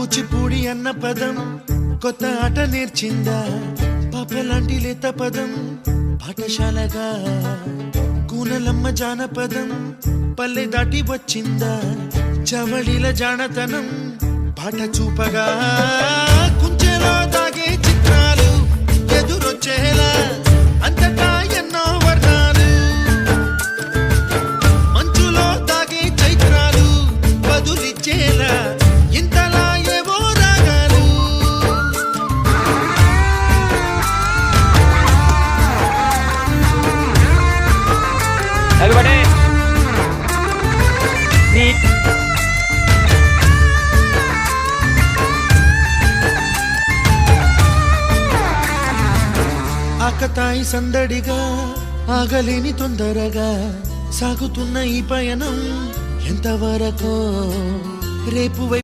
కూచిపూడి అన్న పదం కొత్త ఆట నేర్చిందా, పాపలాంటి లేత పదం పాఠశాలగా. కూనలమ్మ జానపదం పల్లె దాటి వచ్చిందా, చవళిల జానతనం పాట చూపగా. కుంచెలో దాగే చిత్రాలు ఎదురొచ్చేలా అంతటా ఎన్నో వర్ణాలు, మంచులో దాగే చైత్రాలు బదులిచ్చేలా ఇంతలా ఏవో రాగాలు. ఆకతాయి సందడిగా ఆగలేని తొందరగా సాగుతున్న ఈ పయనం ఎంతవరకో రేపు